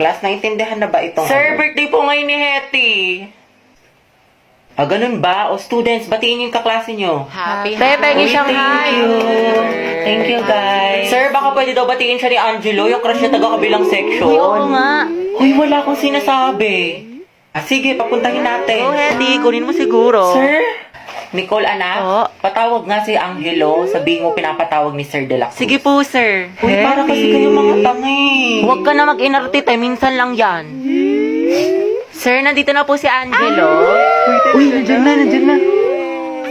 Class, naintindihan na ba itong Sir, ano? birthday po ngayon ni Hetty. Ganun ba? O students, batiin yung kaklase nyo. Happy pengi siyang hi. Thank you, guys. Sir, baka pwede daw batiin siya ni Angelo, yung crush niya taga-kabilang section. Oo nga. Uy, wala akong sinasabi. Sige, papuntahin natin. Oh, Hetty, kunin mo siguro. Sir? Nicole, anak, Oo. patawag nga si Angelo. Sabihin mo pinapatawag ni Sir De La Cruz. Sige po, sir. Uy, para kasi kayo mga tangi. Huwag ka na mag-inartite, minsan lang yan. Sir, nandito na po si Angelo. Uy, nandiyan na.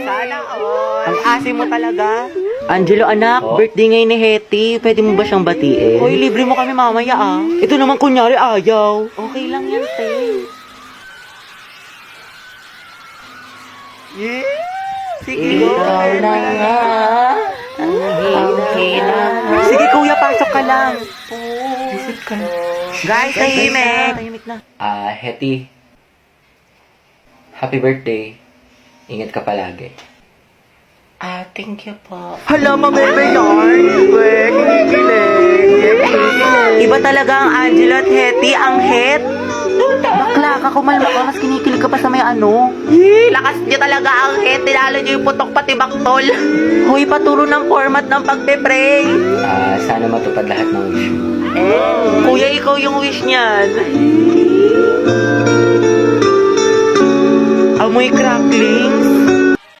Sana all. Ang asim mo talaga. Angelo, anak, birthday ngayon ni Hetty. Pwede mo ba siyang batiin? Uy, libre mo kami mamaya ah. Ito naman kunyari ayaw. Okay lang yan, te. Sige, ikaw na nga. Ang hina. Sige, kuya, pasok ka lang. Isip ka. Guys, tahimik. na. Hetty. Happy birthday. Ingat ka palagi. Thank you po. Hala, mameme yarn. Iba talaga ang Angelo at Hetty, ang het. Bakla ka, kumalma ka, mas kinikilig ka pa sa may ano. Lakas niya talaga ang het, tinalo niyo yung putok pati baktol. Hoy, paturo ng format ng pagpe-pray. Sana matupad lahat ng wish mo. Kuya, ikaw yung wish niyan. Amoy cracklings.